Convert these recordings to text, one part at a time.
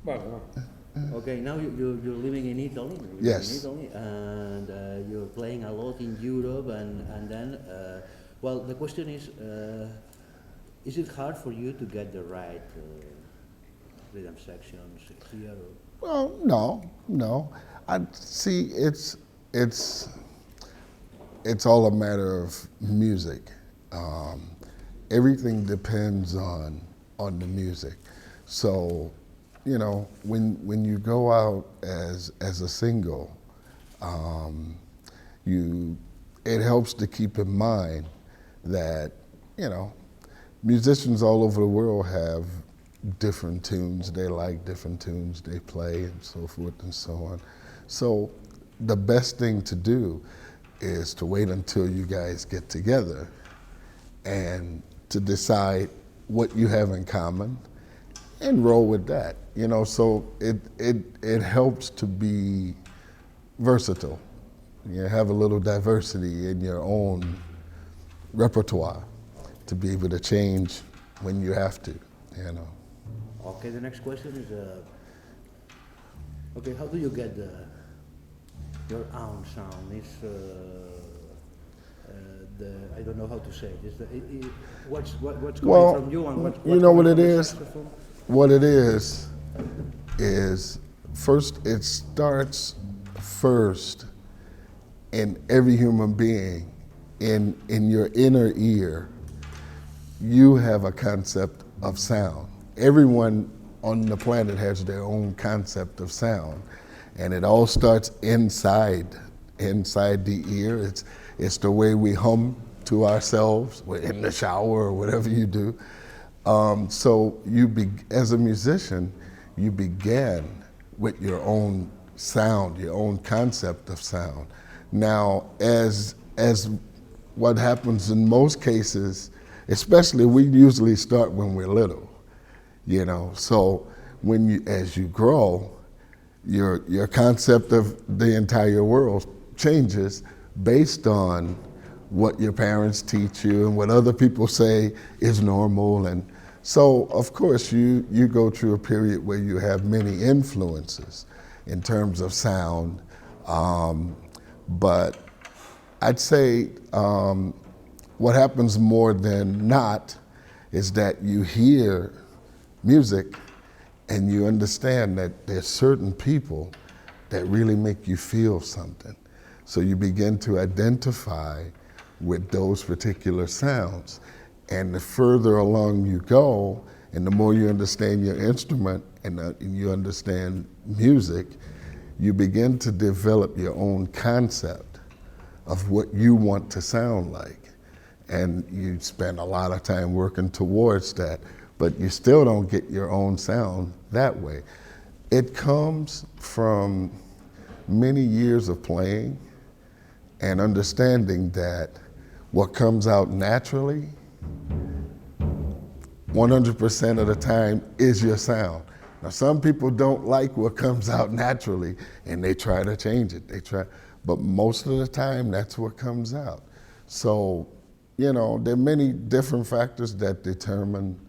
Well, Okay, now you're living in Italy. Yes. In Italy, and you're playing a lot in Europe, and then, well, the question is it hard for you to get the right rhythm sections here? Well, no. I see. It's all a matter of music. Everything depends on the music. So, you know, when you go out as a single, it helps to keep in mind that, you know, musicians all over the world have different tunes. They like different tunes they play and so forth and so on. So the best thing to do is to wait until you guys get together and to decide what you have in common and roll with that. You know, so it helps to be versatile. You have a little diversity in your own repertoire to be able to change when you have to, you know. Okay, the next question is, okay, how do you get your own sound? It's I don't know how to say it. What's coming from you and what's you know what it is? saxophone? What it is first it starts first in every human being, in your inner ear. You have a concept of sound. Everyone on the planet has their own concept of sound, and it all starts inside the ear. It's the way we hum to ourselves, in the shower or whatever you do. So as a musician, you began with your own sound, your own concept of sound. Now, as what happens in most cases, especially we usually start when we're little, you know. So as you grow, your concept of the entire world changes based on what your parents teach you and what other people say is normal. And so, of course, you go through a period where you have many influences in terms of sound. But I'd say what happens more than not is that you hear music and you understand that there's certain people that really make you feel something. So you begin to identify with those particular sounds. And the further along you go, and the more you understand your instrument and you understand music, you begin to develop your own concept of what you want to sound like. And you spend a lot of time working towards that, but you still don't get your own sound that way. It comes from many years of playing and understanding that what comes out naturally, 100% of the time, is your sound. Now, some people don't like what comes out naturally and they try to change it. But most of the time, that's what comes out. So, you know, there are many different factors that determine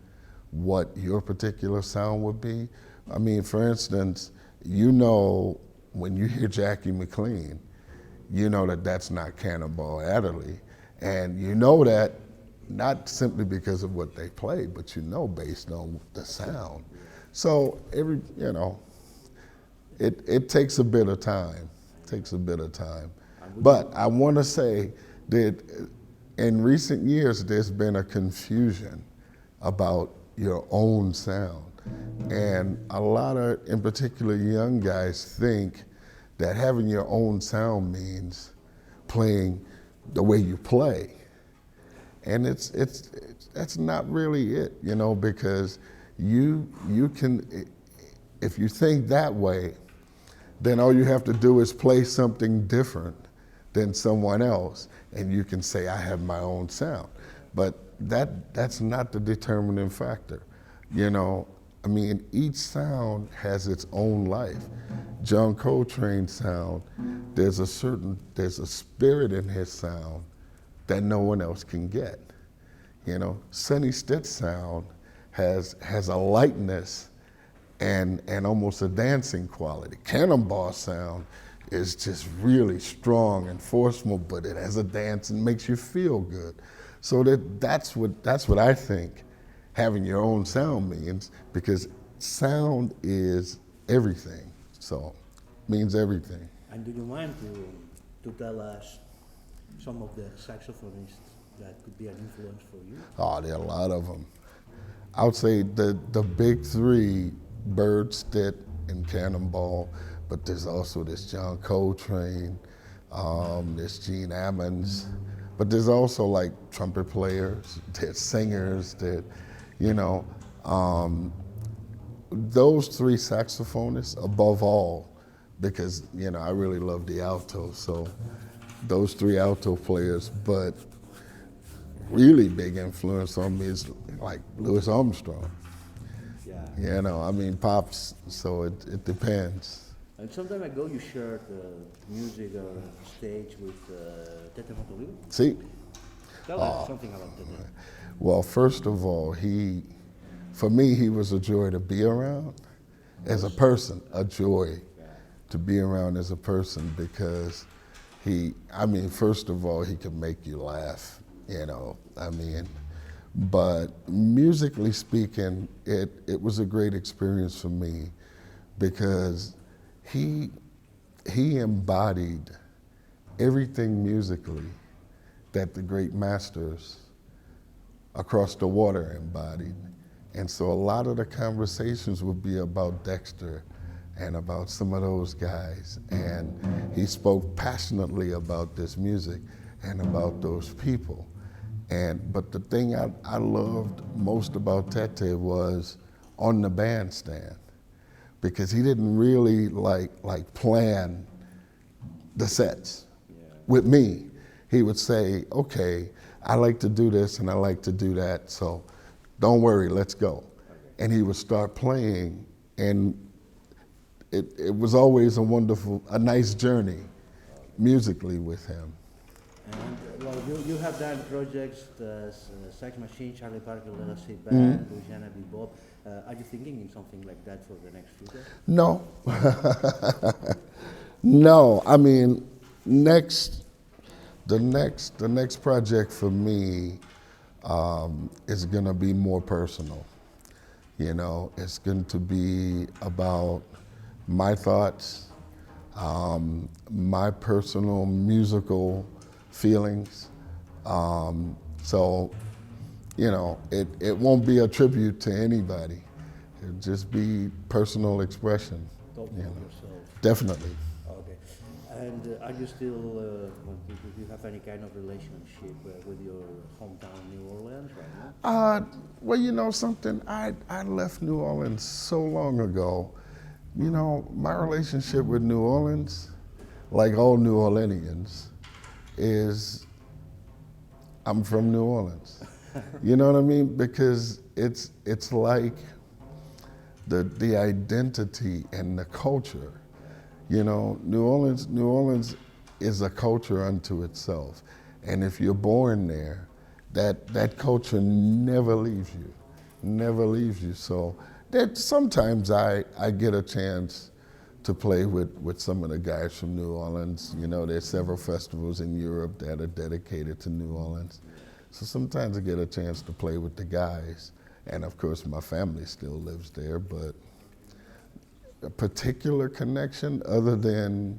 what your particular sound would be. I mean, for instance, you know, when you hear Jackie McLean, you know that that's not Cannonball Adderley. And you know that not simply because of what they play, but you know based on the sound. So it takes a bit of time. But I want to say that in recent years, there's been a confusion about your own sound. And a lot of, in particular, young guys think that having your own sound means playing the way you play. And that's not really it, you know, because you can, if you think that way, then all you have to do is play something different than someone else, and you can say, I have my own sound. But that's not the determining factor. You know, I mean, each sound has its own life. John Coltrane's sound, there's a spirit in his sound that no one else can get. You know, Sonny Stitt's sound has a lightness and almost a dancing quality. Cannonball sound is just really strong and forceful, but it has a dance and makes you feel good. So that's what I think having your own sound means, because sound is everything. So means everything. And do you mind to tell us some of the saxophonists that could be an influence for you? Oh, there are a lot of them. I would say the big three, Bird, Stitt, and Cannonball, but there's also this John Coltrane, there's Gene Ammons, but there's also like trumpet players, there's singers, that, you know, those three saxophonists above all, because, you know, I really love the alto, so those three alto players, but really big influence on me is like Louis Armstrong. Yeah. You know, I mean, Pops, so it depends. And some time ago you shared music or stage with Tete Montolivo. See? Tell us something about Tete. Well, first of all, for me, he was a joy to be around as a person, a joy to be around as a person, because first of all, he could make you laugh, you know, but musically speaking, it was a great experience for me, because he embodied everything musically that the great masters across the water embodied. And so a lot of the conversations would be about Dexter and about some of those guys. And he spoke passionately about this music and about those people. But the thing I loved most about Tete was on the bandstand, because he didn't really like plan the sets with me. He would say, okay, I like to do this and I like to do that, so don't worry, let's go. And he would start playing, and it was always a nice journey musically with him. And well, you have done projects as Sax Machine, Charlie Parker Legacy Band, Louisiana Bebop. Are you thinking in something like that for the next future? No. No, I mean, the next project for me is gonna be more personal. You know, it's going to be about my thoughts, my personal musical feelings. So, you know, it won't be a tribute to anybody. It'll just be personal expression. Talk You know. yourself. Definitely. Okay. And are you still, do you have any kind of relationship with your hometown, New Orleans, right now? Well, you know something, I left New Orleans so long ago. You know, my relationship with New Orleans, like all New Orleanians, is I'm from New Orleans. You know what I mean? Because it's like the identity and the culture. You know, New Orleans is a culture unto itself. And if you're born there, that culture never leaves you, So that sometimes I get a chance to play with some of the guys from New Orleans. You know, there's several festivals in Europe that are dedicated to New Orleans. So sometimes I get a chance to play with the guys. And of course, my family still lives there, but a particular connection other than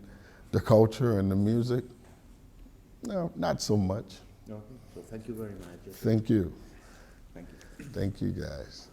the culture and the music, no, not so much. Okay. So thank you very much. Thank you. Thank you. Thank you, guys.